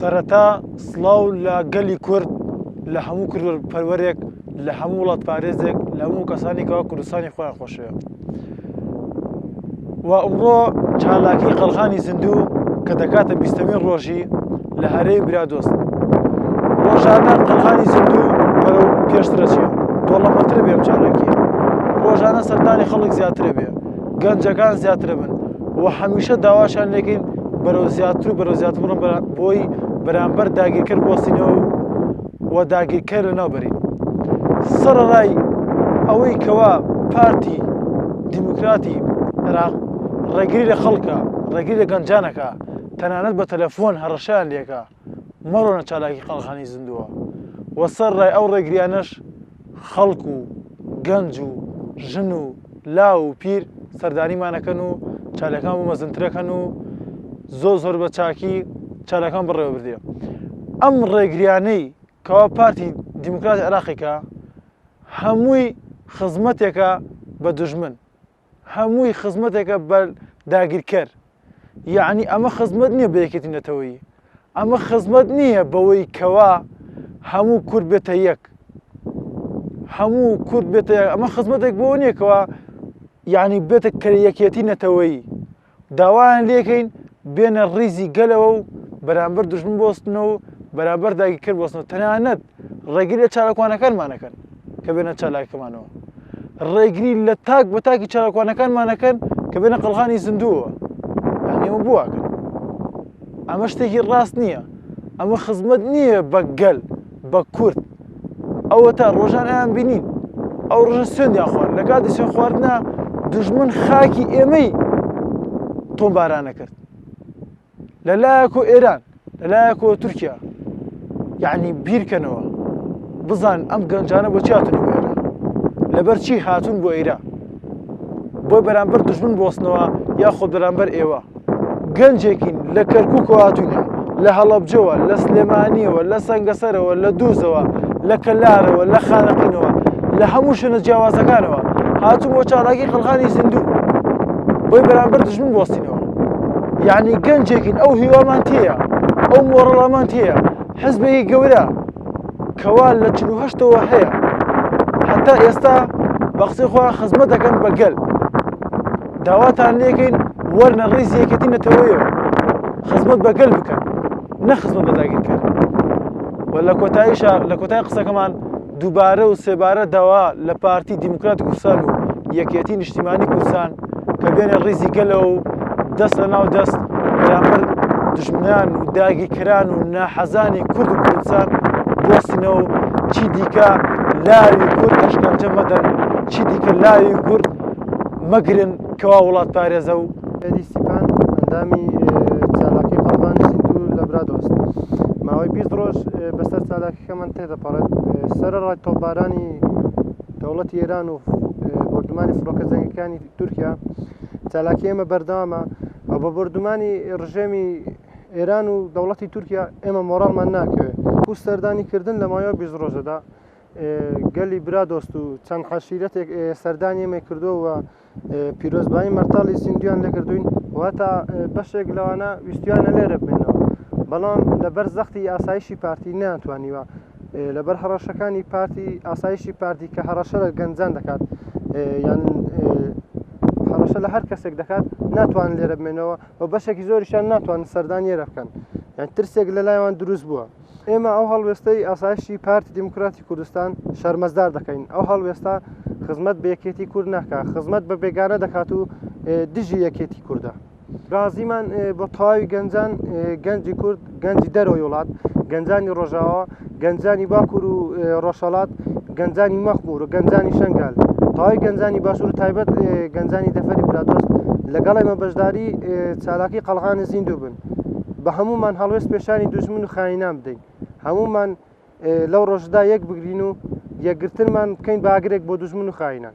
سەرەتا سڵاو لە گەلی کورد لە هەموو کردوەرپەروەرێک لە هەموو وڵات پارێزێک لە هەموو کەسانی کەوا کوردستانی خۆیان خۆشەوێ و ئەمڕۆ چالاکی قەڵغانی زیندوو کە دەکاتە 20مین ڕۆژی لە هەرێمی برادۆست ڕۆژانە قەڵغانی زیندوو بەرەو پێشترە چێ دۆڵەمەندترە بێ ئەم چالاکیە ڕۆژانە سەردانی خەڵک زیاترە بێ گەنجەکان زیاترە بن و هەمیشە داواشان لێکەین بەرەو زیاتر و بەرەو زیاتر بڕن بۆی بەرامبەر داگیرکەر بۆستینەوە و داگیرکەر لەناوبەرین سەرەڕای ئەوەی کەوا پارتی دیموکراتی عێراق ڕێگری لە خەڵکە ڕێگری لە گەنجانەکە تەنانەت بە تەلەفۆن هەڕەشیان لێکە مەڕۆنە چالاکی قەڵغانی زیندووە و سەرڕای ئەو ڕێگریانەش خەڵک و گەنج و ژن و لاو و پیر سەردانیمانەکەن و چالاکان بۆ مەزنترەکەن و زۆر بە چاکی چالاکان بڕێوە بردێ ئەم ڕێگریانەی کەوا پارتی دیموکراتی عێراقیکە هەمووی خزمەتێکە بە دوژمن هەمووی خزمەتێکە بە داگیرکەر یعنی ئەمە خزمەت نییە بە یەکێتی نەتەوەیی ئەمە خزمەت نییە بەوەی کەوا هەموو کورد بێتە یەک هەموو کورد بێتە یەک ئەمە خزمەتێک بۆ نییەکەوە یعنی بێتە یەکێتی نەتەوەیی داوایان لێکەین بێنە ڕیزی گەلەوە و بەرامبەر دوژمن بۆستنەوە و بەرامبەر داگیرکەر بۆستنەوە تەنانەت ڕێگری لە چالاکوانەکانمانەکەن کە بێنە چالاکەمانەوە ڕێگری لە تاک بە تاکی چالاکوانەکانمانەکەن کە بێنە قەڵغانی زیندووە یعنی ئەمە بواکەن ئەمە شتێکی ڕاست نییە ئەمە خزمەت نییە بە گەل بە کورد ئەوە تا ڕۆژان ئەیان بینین ئەو ڕۆژە سوێندیان خوارد لە کاتی سوێن خواردنە دوژمن خاکی ئێمەی تۆمبارانە کرد لەلایەکۆ ئێران لەلایەکۆ تورکیا یعنی بیرکەنەوە بزان ئەم گەنجانە بۆچی هاتون بۆ ئێرە لەبەر چی هاتون بۆ ئێرە بۆی بەرامبەر دوژمن بۆستنەوە یاخۆ بەرامبەر ئێوە گەنجێکین لە کەرکووکەوە هاتوونە لە هەڵەبجەوە لە سلێمانیەوە لە سەنگەسەرەوە لە دووزەوە لە کەلارەوە لە خانەقینەوە لە هەموو شوێنە جیاوازەکانەوە هاتوون بۆ چالاکی قەڵغانی زیندوو بۆی بەرامبەر دوژمن بۆستینەوە یعنی گەنجێکین ئەو هیوامان تێیە ئەو مۆڕەڵامان تێیە حزبێکی گەورە کەوا لە 48ەوە هەیە حتا ئێستا بە قسەی خۆیان خزمەت دەکەن بە گەل داواتان لێکەین وەرنە ڕیزی یەکێتی نەتەوەیەوە خزمەت بە گەل بکەن نە خزمەت بە داگیرکەر و لە کۆتایی قسەکەمان دووبارە و سێبارە داوا لە پارتی دیموکراتی کوردستان و یەکێتی نیشتیمانی کوردستان کە بێنە ڕیزی گەلەوە و دەست لە ناو دەست بەرامبەر دژمنان و داگیرکەران و ناحەزانی کورد و کوردستان بۆستینەوە چی دیکە لاوی کورد ئەشکەنجە مەدەن چی دیکە لاوی کورد مەگرن کەوا وڵات پارێزە و دیسیپان ئەندامی چالاکی قەڵغانی زیندوو لە برادۆست ماوەی 20 ڕۆژ بەسەر چالاکیەکەمان تێدەپەڕێت سەرەڕای تۆپبارانی دەوڵەتی ئێران و بردومانی فڕۆکە جەنگەکانی تورکیا چالاکی ئێمە بەردەوامە ئەو بە بردومانی ڕژێمی ئێران و دەوڵەتی تورکیا ئێمە مۆڕاڵمان ناکەوێت و سەردانیکردن لە ماوەی 20 ڕۆژەدا گەلی برادۆست و چەند حەشیرەتێک سەردانی ئێمە کردووە و پیرۆزبایی مەرتاڵی زیندویان لێکردوین واتە بەشێک لەوانە ویستیانە لێرە بێنەوە بەڵام لەبەر زەختی ئاسایشی پارتی نەیانتوانیوە لەبەر هەڕەشەکانی پارتی ئاسایشی پارتی کە هەڕەشە لە گەنجان دەکات یان هەڕەشە لە هەر کەسێک دەکات ناتوان لێرە بمێنەوە و بەشێکی زۆریشان ناتوان سەردانی لێرە بکەن یان ترسێک لە لایوان دروست بووە ئێمە ئەو هەڵوێستەی ئاسایشی پارتی دیموکراتی کوردستان شەرمەزدار دەکەین ئەو هەڵوێستا خزمەت بە یەکێتی کورد ناکات خزمەت بە بێگانە دەکات و دژی یەکێتی کووردە رازیمان بۆ تەواوی گەنجان گەنجی کورد گەنجی دەرەوەی وڵات گەنجانی ڕۆژاوە گەنجانی باکوور و ڕۆژهەڵات گەنجانی مەخموور و گەنجانی شەنگال تەواوی گەنجانی باشوور و تایبەت گەنجانی دەفەری برادۆست لەگەڵ ئێمە بەشداری چالاکی قەڵغانی زیندوو بن بە هەمومان هەڵوێست پێشانی دوژمن و خاینان بدەین هەمومان لەو ڕۆژدا یەک بگرین و یەکگرتنمان بکەین باگرێک بۆ دوژمن و خاینان